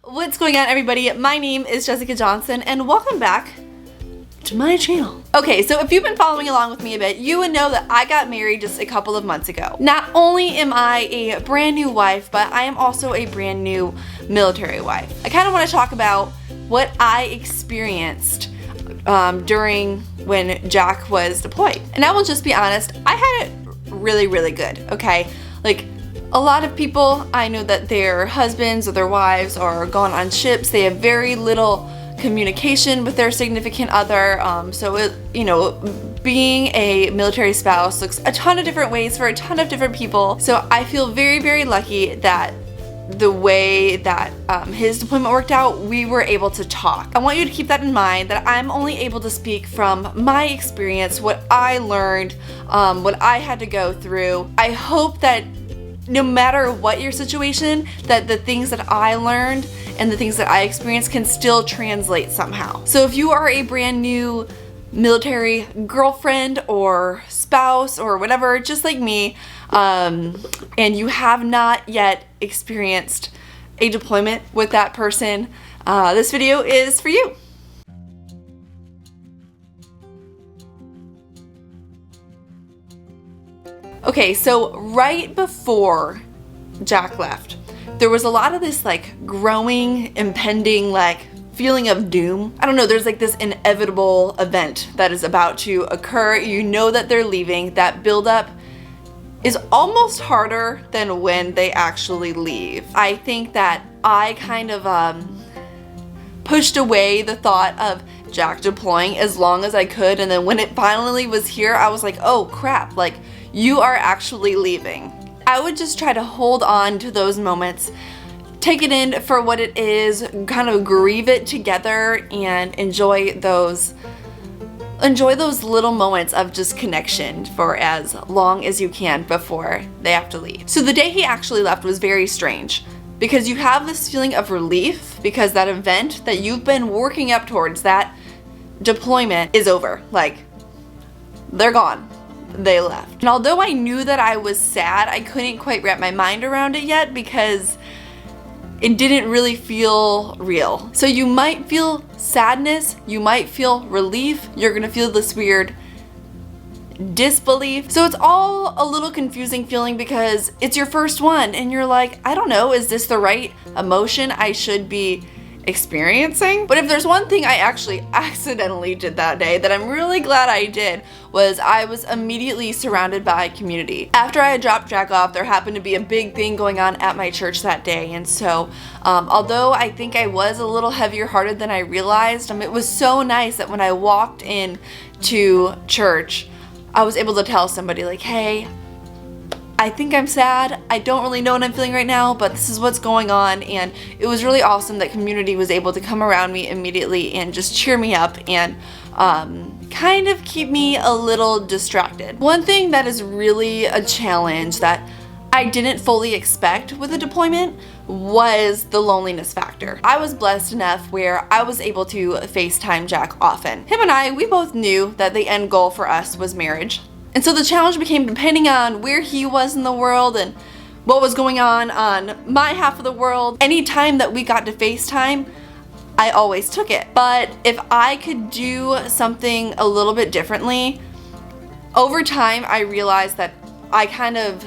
What's going on, everybody? My name is Jessica Johnson and welcome back to my channel. Okay, so if you've been following along with me a bit, you would know that I got married just a couple of months ago. Not only am I a brand new wife, but I am also a brand new military wife. I kind of want to talk about what I experienced during when Jack was deployed. And I will just be honest, I had it really good, okay? Like, a lot of people, I know that their husbands or their wives are gone on ships. They have very little communication with their significant other. Being a military spouse looks a ton of different ways for a ton of different people. So I feel very lucky that the way that his deployment worked out, we were able to talk. I want you to keep that in mind, that I'm only able to speak from my experience, what I learned, what I had to go through. I hope that no matter what your situation, that the things that I learned and the things that I experienced can still translate somehow. So if you are a brand new military girlfriend or spouse or whatever, just like me, and you have not yet experienced a deployment with that person, this video is for you. Okay, so right before Jack left, there was a lot of this like growing, impending like feeling of doom. I don't know, there's like this inevitable event that is about to occur. You know that they're leaving. That buildup is almost harder than when they actually leave. I think that I kind of pushed away the thought of Jack deploying as long as I could, and then when it finally was here, I was like, oh crap, like, you are actually leaving. I would just try to hold on to those moments, take it in for what it is, kind of grieve it together, and enjoy those little moments of just connection for as long as you can before they have to leave. So the day he actually left was very strange, because you have this feeling of relief because that event that you've been working up towards, that deployment, is over. Like, they're gone. They left. And although I knew that I was sad, I couldn't quite wrap my mind around it yet because it didn't really feel real. So you might feel sadness, you might feel relief, you're gonna feel this weird disbelief. So it's all a little confusing feeling because it's your first one and you're like, I don't know, is this the right emotion I should be experiencing? But if there's one thing I actually accidentally did that day that I'm really glad I did, was I was immediately surrounded by community. After I had dropped Jack off, there happened to be a big thing going on at my church that day, and so although I think I was a little heavier hearted than I realized, it was so nice that when I walked in to church, I was able to tell somebody like, hey, I think I'm sad. I don't really know what I'm feeling right now, but this is what's going on. And it was really awesome that community was able to come around me immediately and just cheer me up and kind of keep me a little distracted. One thing that is really a challenge that I didn't fully expect with a deployment was the loneliness factor. I was blessed enough where I was able to FaceTime Jack often. Him and I, we both knew that the end goal for us was marriage. And so the challenge became, depending on where he was in the world and what was going on my half of the world, any time that we got to FaceTime, I always took it. But if I could do something a little bit differently, over time I realized that I kind of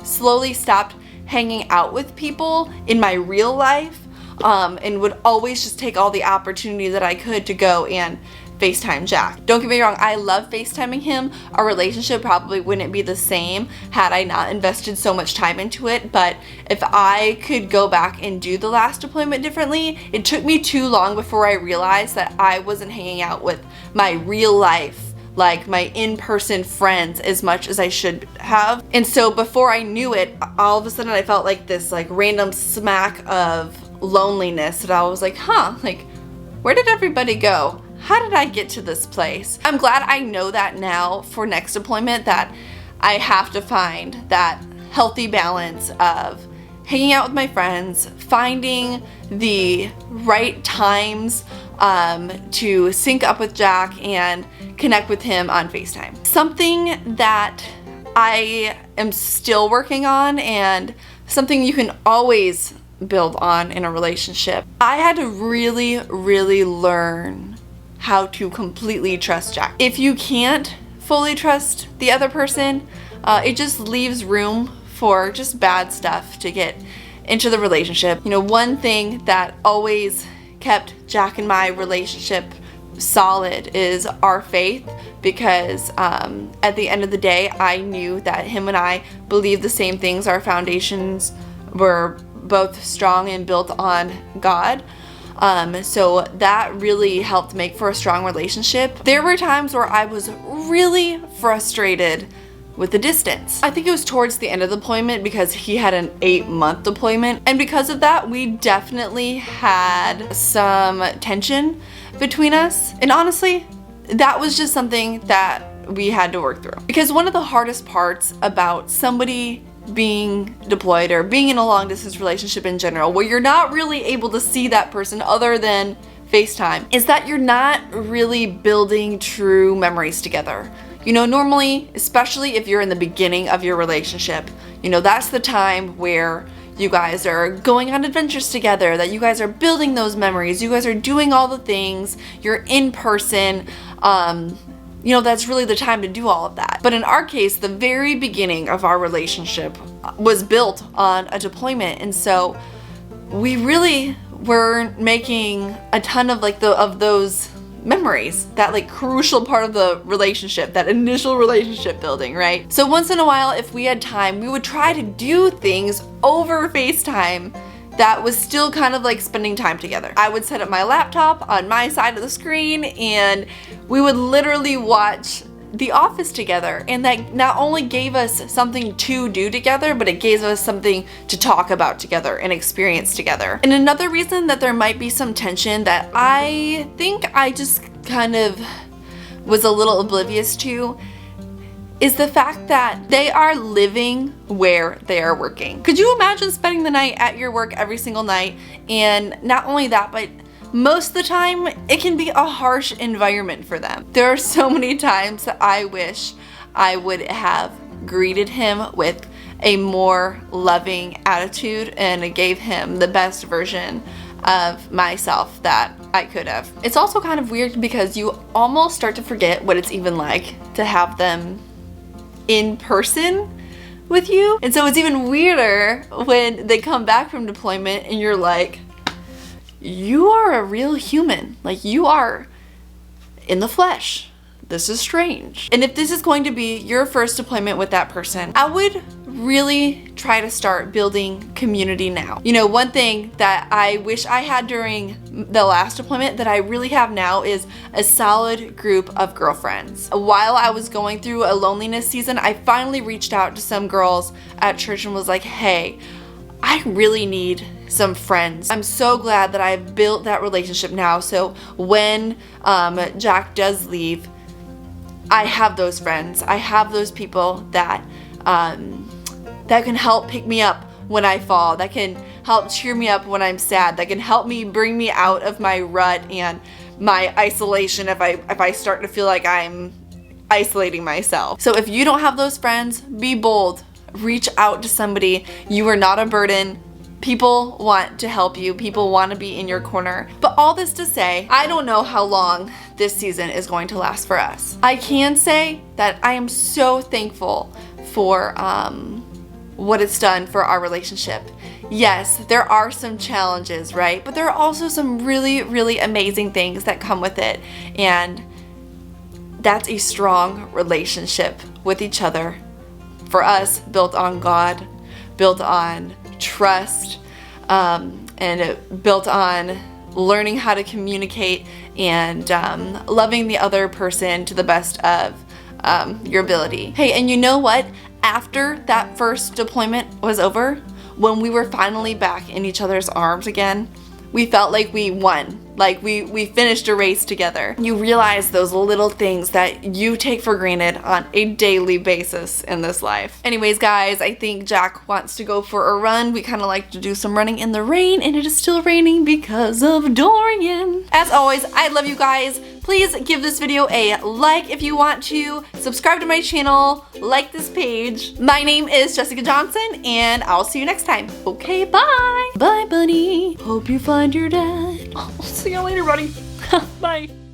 slowly stopped hanging out with people in my real life and would always just take all the opportunity that I could to go and FaceTime Jack. Don't get me wrong, I love FaceTiming him. Our relationship probably wouldn't be the same had I not invested so much time into it, but if I could go back and do the last deployment differently, it took me too long before I realized that I wasn't hanging out with my real life, like my in-person friends, as much as I should have. And so before I knew it, all of a sudden I felt like this like random smack of loneliness that I was like, like, where did everybody go? How did I get to this place? I'm glad I know that now for next deployment, that I have to find that healthy balance of hanging out with my friends, finding the right times to sync up with Jack and connect with him on FaceTime. Something that I am still working on, and something you can always build on in a relationship. I had to really, really learn how to completely trust Jack. If you can't fully trust the other person, it just leaves room for just bad stuff to get into the relationship. You know, one thing that always kept Jack and my relationship solid is our faith, because at the end of the day, I knew that him and I believed the same things. Our foundations were both strong and built on God. So that really helped make for a strong relationship. There were times where I was really frustrated with the distance. I think it was towards the end of the deployment because he had an 8-month deployment. And because of that, we definitely had some tension between us. And honestly, that was just something that we had to work through. Because one of the hardest parts about somebody being deployed or being in a long distance relationship in general, where you're not really able to see that person other than FaceTime, is that you're not really building true memories together. You know, normally, especially if you're in the beginning of your relationship, you know, that's the time where you guys are going on adventures together, that you guys are building those memories, you guys are doing all the things, you're in person, you know, that's really the time to do all of that. But in our case, the very beginning of our relationship was built on a deployment, and so we really were making a ton of of those memories, that crucial part of the relationship, that initial relationship building, right? So once in a while, if we had time, we would try to do things over FaceTime that was still kind of like spending time together. I would set up my laptop on my side of the screen and we would literally watch The Office together, and that not only gave us something to do together, but it gave us something to talk about together and experience together. And another reason that there might be some tension that I think I just kind of was a little oblivious to is the fact that they are living where they are working. Could you imagine spending the night at your work every single night? And not only that, but most of the time, it can be a harsh environment for them. There are so many times that I wish I would have greeted him with a more loving attitude and gave him the best version of myself that I could have. It's also kind of weird because you almost start to forget what it's even like to have them in person with you. And so it's even weirder when they come back from deployment and you're like, you are a real human. Like, you are in the flesh. This is strange. And if this is going to be your first deployment with that person, I would really try to start building community now. You know, one thing that I wish I had during the last deployment that I really have now is a solid group of girlfriends. While I was going through a loneliness season, I finally reached out to some girls at church and was like, hey, I really need some friends. I'm so glad that I've built that relationship now, so when Jack does leave, I have those friends. I have those people that that can help pick me up when I fall, that can help cheer me up when I'm sad, that can help me bring me out of my rut and my isolation if I start to feel like I'm isolating myself. So if you don't have those friends, be bold. Reach out to somebody. You are not a burden. People want to help you. People want to be in your corner. But all this to say, I don't know how long this season is going to last for us. I can say that I am so thankful for what it's done for our relationship. Yes, there are some challenges, right? But there are also some really, really amazing things that come with it. And that's a strong relationship with each other. For us, built on God, built on trust, and built on learning how to communicate and loving the other person to the best of your ability. Hey, and you know what? After that first deployment was over, when we were finally back in each other's arms again, we felt like we won. Like we finished a race together. You realize those little things that you take for granted on a daily basis in this life. Anyways, guys, I think Jack wants to go for a run. We kind of like to do some running in the rain, and it is still raining because of Dorian. As always, I love you guys. Please give this video a like if you want to, subscribe to my channel, like this page. My name is Jessica Johnson, and I'll see you next time. Okay, bye. Bye, buddy. Hope you find your dad. I'll see you later, buddy. Bye.